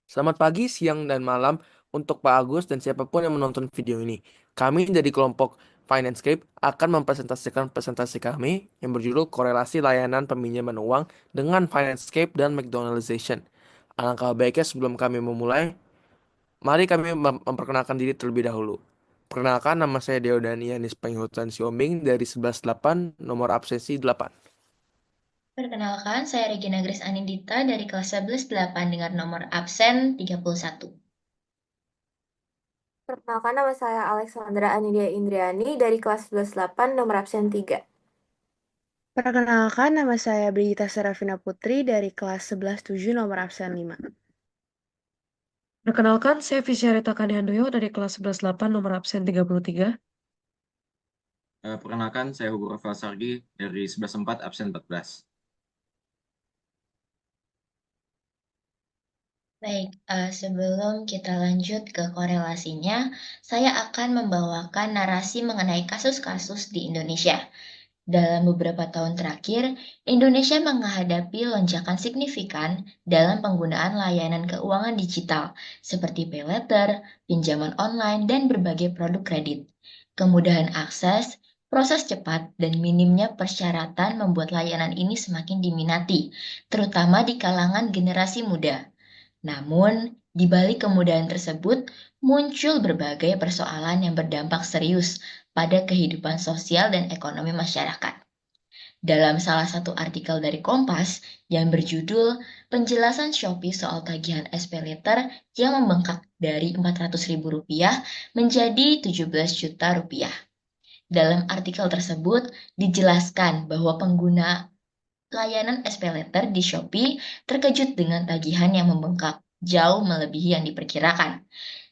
Selamat pagi, siang, dan malam untuk Pak Agus dan siapapun yang menonton video ini. Kami dari kelompok Financescape akan mempresentasikan presentasi kami yang berjudul Korelasi Layanan Peminjaman Uang dengan Financescape dan McDonaldization. Alangkah baiknya sebelum kami memulai, mari kami memperkenalkan diri terlebih dahulu. Perkenalkan, nama saya Deodani Yanis Penghutan Siombing dari 11.8, nomor absensi 8. Perkenalkan, saya Regina Grace Anindita dari kelas 11 8 dengan nomor absen 31. Perkenalkan, nama saya Alexandra Anidia Indriani dari kelas 11.8 nomor absen 3. Perkenalkan, nama saya Brigita Serafina Putri dari kelas 11.7 nomor absen 5. Perkenalkan, saya Fisyarita Kanihandoyo dari kelas 11.8 nomor absen 33. Perkenalkan, saya Hugo Rafael Sargi dari 11.4 absen 14. Baik, sebelum kita lanjut ke korelasinya, saya akan membawakan narasi mengenai kasus-kasus di Indonesia. Dalam beberapa tahun terakhir, Indonesia menghadapi lonjakan signifikan dalam penggunaan layanan keuangan digital seperti paylater, pinjaman online, dan berbagai produk kredit. Kemudahan akses, proses cepat, dan minimnya persyaratan membuat layanan ini semakin diminati, terutama di kalangan generasi muda. Namun, di balik kemudahan tersebut, muncul berbagai persoalan yang berdampak serius pada kehidupan sosial dan ekonomi masyarakat. Dalam salah satu artikel dari Kompas yang berjudul Penjelasan Shopee soal tagihan SPayLater yang membengkak dari Rp400.000 menjadi Rp17 juta. Dalam artikel tersebut dijelaskan bahwa pengguna layanan SPayLater di Shopee terkejut dengan tagihan yang membengkak jauh melebihi yang diperkirakan.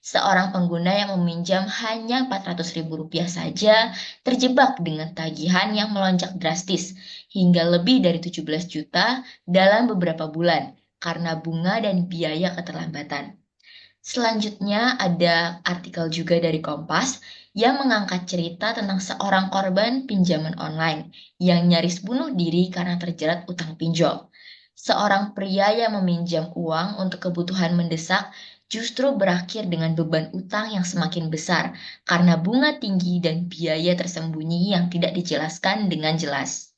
Seorang pengguna yang meminjam hanya Rp400.000 saja terjebak dengan tagihan yang melonjak drastis hingga lebih dari 17 juta dalam beberapa bulan karena bunga dan biaya keterlambatan. Selanjutnya ada artikel juga dari Kompas yang mengangkat cerita tentang seorang korban pinjaman online yang nyaris bunuh diri karena terjerat utang pinjol. Seorang pria yang meminjam uang untuk kebutuhan mendesak justru berakhir dengan beban utang yang semakin besar karena bunga tinggi dan biaya tersembunyi yang tidak dijelaskan dengan jelas.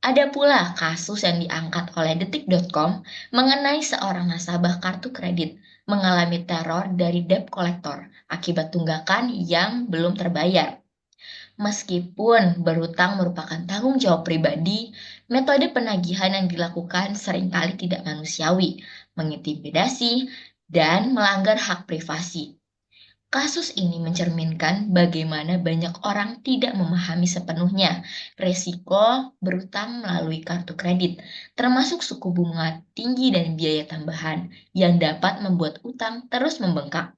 Ada pula kasus yang diangkat oleh detik.com mengenai seorang nasabah kartu kredit mengalami teror dari debt collector akibat tunggakan yang belum terbayar. Meskipun berhutang merupakan tanggung jawab pribadi, metode penagihan yang dilakukan seringkali tidak manusiawi, mengintimidasi, dan melanggar hak privasi. Kasus ini mencerminkan bagaimana banyak orang tidak memahami sepenuhnya resiko berutang melalui kartu kredit, termasuk suku bunga tinggi dan biaya tambahan yang dapat membuat utang terus membengkak.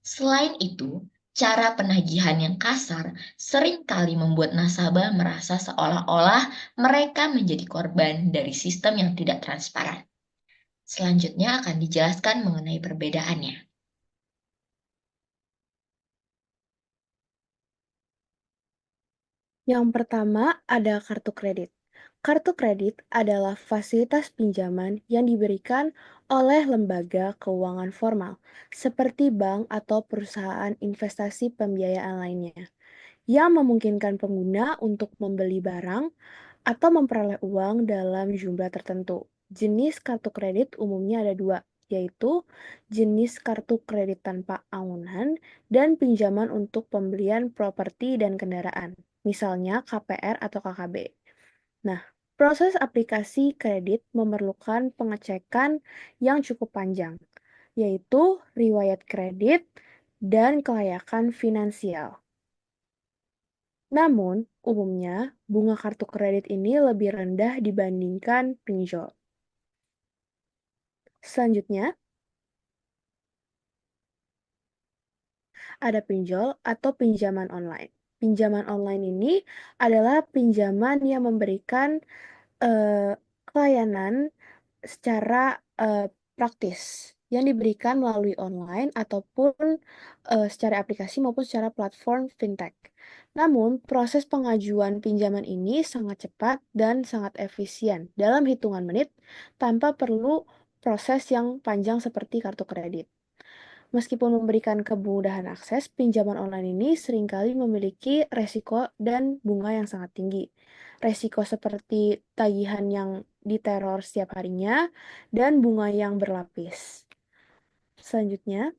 Selain itu, cara penagihan yang kasar seringkali membuat nasabah merasa seolah-olah mereka menjadi korban dari sistem yang tidak transparan. Selanjutnya akan dijelaskan mengenai perbedaannya. Yang pertama ada kartu kredit. Kartu kredit adalah fasilitas pinjaman yang diberikan oleh lembaga keuangan formal, seperti bank atau perusahaan investasi pembiayaan lainnya, yang memungkinkan pengguna untuk membeli barang atau memperoleh uang dalam jumlah tertentu. Jenis kartu kredit umumnya ada dua, yaitu jenis kartu kredit tanpa agunan dan pinjaman untuk pembelian properti dan kendaraan, misalnya KPR atau KKB. Nah, proses aplikasi kredit memerlukan pengecekan yang cukup panjang, yaitu riwayat kredit dan kelayakan finansial. Namun, umumnya bunga kartu kredit ini lebih rendah dibandingkan pinjol. Selanjutnya, ada pinjol atau pinjaman online. Pinjaman online ini adalah pinjaman yang memberikan pelayanan secara praktis yang diberikan melalui online ataupun secara aplikasi maupun secara platform fintech. Namun, proses pengajuan pinjaman ini sangat cepat dan sangat efisien dalam hitungan menit tanpa perlu proses yang panjang seperti kartu kredit. Meskipun memberikan kemudahan akses, pinjaman online ini seringkali memiliki resiko dan bunga yang sangat tinggi. Resiko seperti tagihan yang diteror setiap harinya dan bunga yang berlapis. Selanjutnya,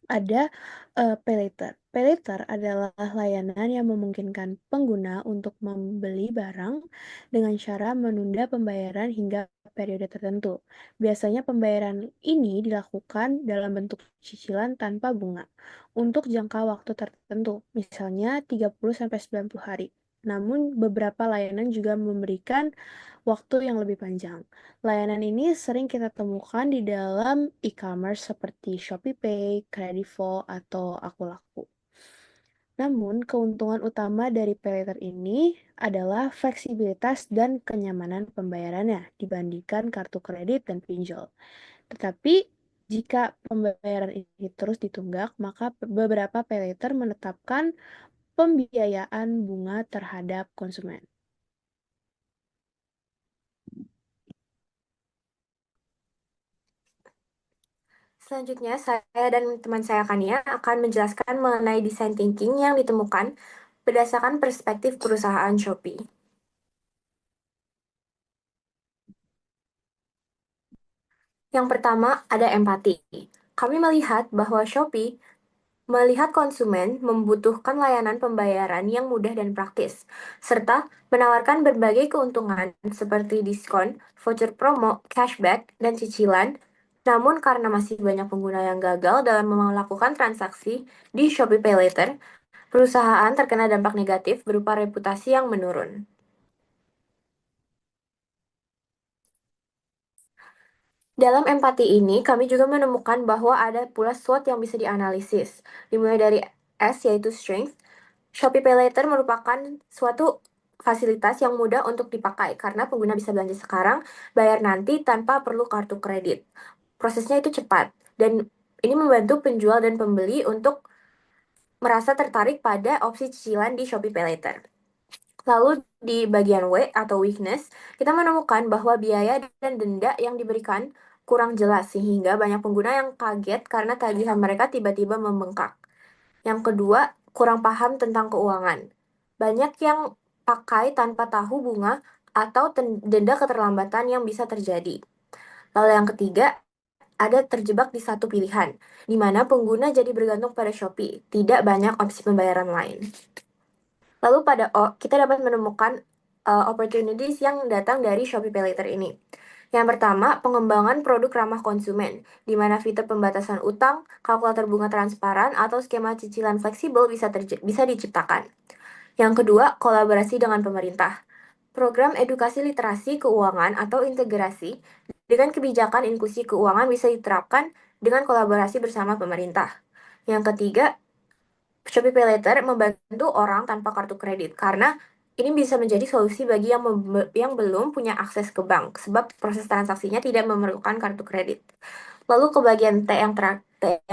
ada pay later. Pay later adalah layanan yang memungkinkan pengguna untuk membeli barang dengan cara menunda pembayaran hingga periode tertentu. Biasanya pembayaran ini dilakukan dalam bentuk cicilan tanpa bunga untuk jangka waktu tertentu, misalnya 30-90 hari. Namun beberapa layanan juga memberikan waktu yang lebih panjang. Layanan ini sering kita temukan di dalam e-commerce seperti ShopeePay, Kredivo, atau Akulaku. Namun, keuntungan utama dari paylater ini adalah fleksibilitas dan kenyamanan pembayarannya dibandingkan kartu kredit dan pinjol. Tetapi, jika pembayaran ini terus ditunggak, maka beberapa paylater menetapkan pembiayaan bunga terhadap konsumen. Selanjutnya, saya dan teman saya Kania akan menjelaskan mengenai design thinking yang ditemukan berdasarkan perspektif perusahaan Shopee. Yang pertama, ada empati. Kami melihat bahwa Shopee melihat konsumen membutuhkan layanan pembayaran yang mudah dan praktis, serta menawarkan berbagai keuntungan seperti diskon, voucher promo, cashback, dan cicilan. Namun karena masih banyak pengguna yang gagal dalam melakukan transaksi di Shopee Pay Later, perusahaan terkena dampak negatif berupa reputasi yang menurun. Dalam empati ini, kami juga menemukan bahwa ada pula SWOT yang bisa dianalisis, dimulai dari S yaitu strength. Shopee Pay Later merupakan suatu fasilitas yang mudah untuk dipakai karena pengguna bisa belanja sekarang, bayar nanti tanpa perlu kartu kredit. Prosesnya itu cepat dan ini membantu penjual dan pembeli untuk merasa tertarik pada opsi cicilan di Shopee Pay Later. Lalu di bagian W atau weakness, kita menemukan bahwa biaya dan denda yang diberikan kurang jelas sehingga banyak pengguna yang kaget karena tagihan mereka tiba-tiba membengkak. Yang kedua, kurang paham tentang keuangan. Banyak yang pakai tanpa tahu bunga atau denda keterlambatan yang bisa terjadi. Lalu yang ketiga, ada terjebak di satu pilihan, di mana pengguna jadi bergantung pada Shopee, tidak banyak opsi pembayaran lain. Lalu pada O, kita dapat menemukan opportunities yang datang dari Shopee Pay Later ini. Yang pertama, pengembangan produk ramah konsumen, di mana fitur pembatasan utang, kalkulator bunga transparan, atau skema cicilan fleksibel bisa diciptakan. Yang kedua, kolaborasi dengan pemerintah. Program edukasi literasi keuangan atau integrasi dengan kebijakan inklusi keuangan bisa diterapkan dengan kolaborasi bersama pemerintah. Yang ketiga, Shopee Pay Later membantu orang tanpa kartu kredit karena ini bisa menjadi solusi bagi yang belum punya akses ke bank sebab proses transaksinya tidak memerlukan kartu kredit. Lalu ke bagian T yang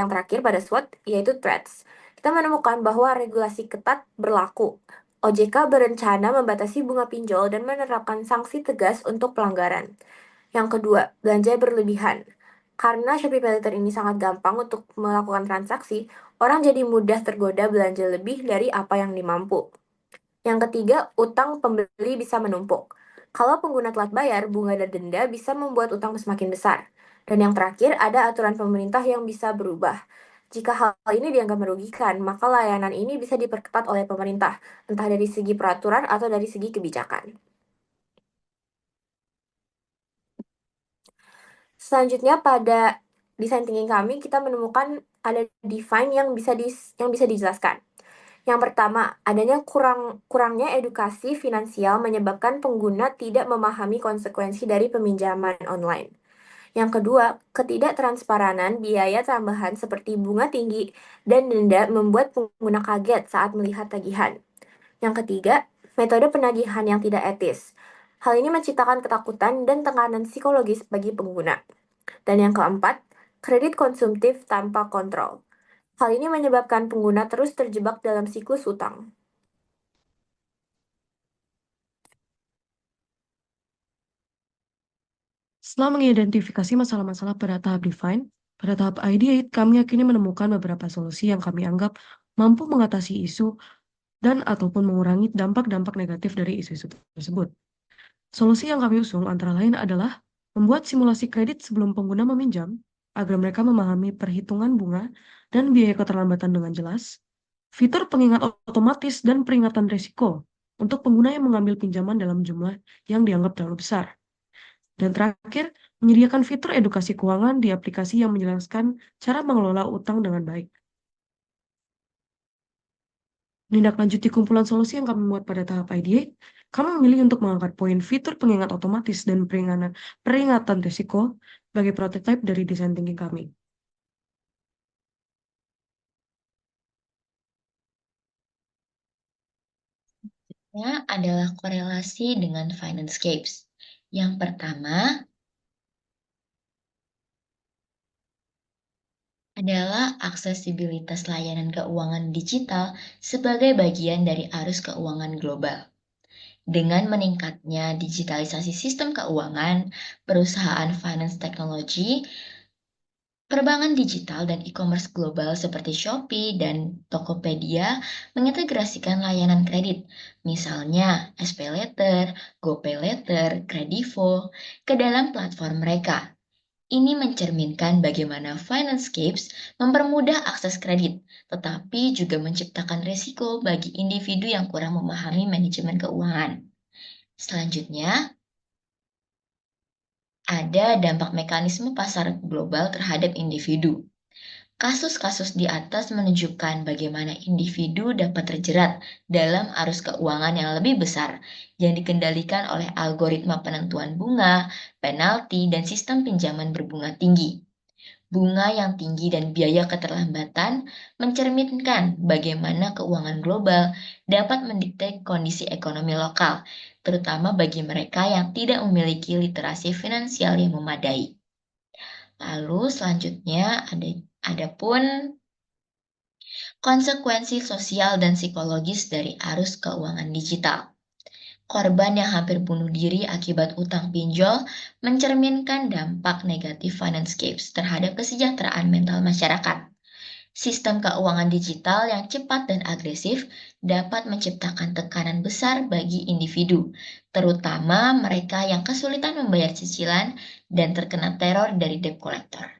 terakhir pada SWOT yaitu threats. Kita menemukan bahwa regulasi ketat berlaku. OJK berencana membatasi bunga pinjol dan menerapkan sanksi tegas untuk pelanggaran. Yang kedua, belanja berlebihan. Karena Shopee Pay Later ini sangat gampang untuk melakukan transaksi, orang jadi mudah tergoda belanja lebih dari apa yang dimampu. Yang ketiga, utang pembeli bisa menumpuk. Kalau pengguna telat bayar, bunga dan denda bisa membuat utang semakin besar. Dan yang terakhir, ada aturan pemerintah yang bisa berubah. Jika hal ini dianggap merugikan, maka layanan ini bisa diperketat oleh pemerintah, entah dari segi peraturan atau dari segi kebijakan. Selanjutnya pada desain thinking kami kita menemukan ada define yang bisa dijelaskan. Yang pertama, adanya kurangnya edukasi finansial menyebabkan pengguna tidak memahami konsekuensi dari peminjaman online. Yang kedua, ketidaktransparan biaya tambahan seperti bunga tinggi dan denda membuat pengguna kaget saat melihat tagihan. Yang ketiga, metode penagihan yang tidak etis. Hal ini menciptakan ketakutan dan tekanan psikologis bagi pengguna. Dan yang keempat, kredit konsumtif tanpa kontrol. Hal ini menyebabkan pengguna terus terjebak dalam siklus utang. Setelah mengidentifikasi masalah-masalah pada tahap define, pada tahap ideate, kami akhirnya menemukan beberapa solusi yang kami anggap mampu mengatasi isu dan ataupun mengurangi dampak-dampak negatif dari isu-isu tersebut. Solusi yang kami usung antara lain adalah membuat simulasi kredit sebelum pengguna meminjam agar mereka memahami perhitungan bunga dan biaya keterlambatan dengan jelas, fitur pengingat otomatis dan peringatan risiko untuk pengguna yang mengambil pinjaman dalam jumlah yang dianggap terlalu besar. Dan terakhir, menyediakan fitur edukasi keuangan di aplikasi yang menjelaskan cara mengelola utang dengan baik. Menindaklanjuti kumpulan solusi yang kami buat pada tahap ideate, kami memilih untuk mengangkat poin fitur pengingat otomatis dan peringatan risiko sebagai prototipe dari desain thinking kami. Adalah korelasi dengan Financescapes. Yang pertama adalah aksesibilitas layanan keuangan digital sebagai bagian dari arus keuangan global. Dengan meningkatnya digitalisasi sistem keuangan, perusahaan finance technology, perbankan digital dan e-commerce global seperti Shopee dan Tokopedia mengintegrasikan layanan kredit, misalnya SPayLater, GoPayLater, Kredivo, ke dalam platform mereka. Ini mencerminkan bagaimana Financescapes mempermudah akses kredit, tetapi juga menciptakan risiko bagi individu yang kurang memahami manajemen keuangan. Selanjutnya, ada dampak mekanisme pasar global terhadap individu. Kasus-kasus di atas menunjukkan bagaimana individu dapat terjerat dalam arus keuangan yang lebih besar yang dikendalikan oleh algoritma penentuan bunga, penalti, dan sistem pinjaman berbunga tinggi. Bunga yang tinggi dan biaya keterlambatan mencerminkan bagaimana keuangan global dapat mendikte kondisi ekonomi lokal, terutama bagi mereka yang tidak memiliki literasi finansial yang memadai. Lalu selanjutnya ada pun konsekuensi sosial dan psikologis dari arus keuangan digital. Korban yang hampir bunuh diri akibat utang pinjol mencerminkan dampak negatif Financescapes terhadap kesejahteraan mental masyarakat. Sistem keuangan digital yang cepat dan agresif dapat menciptakan tekanan besar bagi individu, terutama mereka yang kesulitan membayar cicilan dan terkena teror dari debt collector.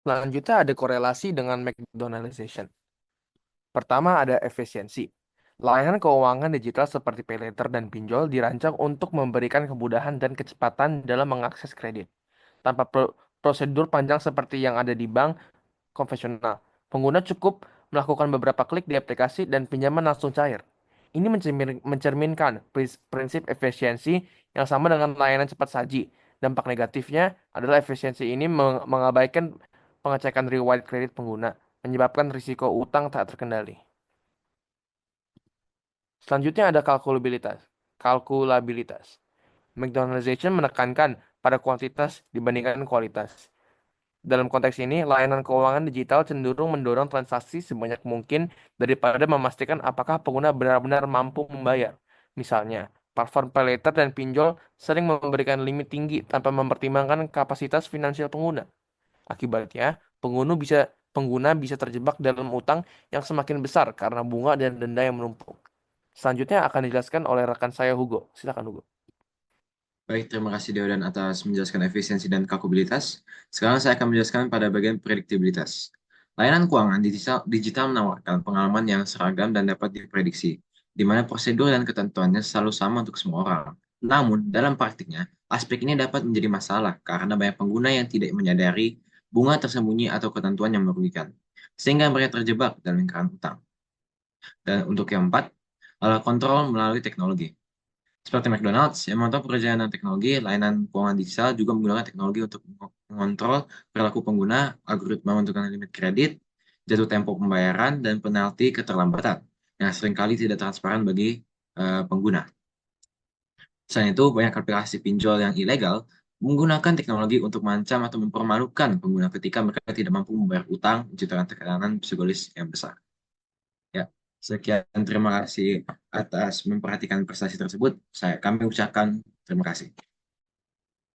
Selanjutnya ada korelasi dengan McDonaldization. Pertama ada efisiensi. Layanan keuangan digital seperti paylater dan pinjol dirancang untuk memberikan kemudahan dan kecepatan dalam mengakses kredit. Tanpa prosedur panjang seperti yang ada di bank konvensional. Pengguna cukup melakukan beberapa klik di aplikasi dan pinjaman langsung cair. Ini mencerminkan prinsip efisiensi yang sama dengan layanan cepat saji. Dampak negatifnya adalah efisiensi ini mengabaikan pengecekan riwayat kredit pengguna, menyebabkan risiko utang tak terkendali. Selanjutnya ada kalkulabilitas. McDonaldization menekankan pada kuantitas dibandingkan kualitas. Dalam konteks ini, layanan keuangan digital cenderung mendorong transaksi sebanyak mungkin daripada memastikan apakah pengguna benar-benar mampu membayar. Misalnya, platform paylater dan pinjol sering memberikan limit tinggi tanpa mempertimbangkan kapasitas finansial pengguna. Akibatnya, pengguna bisa terjebak dalam utang yang semakin besar karena bunga dan denda yang menumpuk. Selanjutnya akan dijelaskan oleh rekan saya Hugo. Silakan Hugo. Baik, terima kasih Deodan atas menjelaskan efisiensi dan kalkulabilitas. Sekarang saya akan menjelaskan pada bagian prediktibilitas. Layanan keuangan digital menawarkan pengalaman yang seragam dan dapat diprediksi, di mana prosedur dan ketentuannya selalu sama untuk semua orang. Namun, dalam praktiknya, aspek ini dapat menjadi masalah karena banyak pengguna yang tidak menyadari bunga tersembunyi atau ketentuan yang merugikan, sehingga mereka terjebak dalam lingkaran utang. Dan untuk yang keempat, adalah kontrol melalui teknologi. Seperti McDonald's yang memantau perjalanan teknologi, layanan keuangan digital juga menggunakan teknologi untuk mengontrol perilaku pengguna, algoritma menentukan limit kredit, jatuh tempo pembayaran, dan penalti keterlambatan yang seringkali tidak transparan bagi pengguna. Selain itu, banyak aplikasi pinjol yang ilegal menggunakan teknologi untuk mengancam atau mempermalukan pengguna ketika mereka tidak mampu membayar utang, menciptakan tekanan psikologis yang besar. Sekian, terima kasih atas memperhatikan prestasi tersebut. Kami ucapkan terima kasih.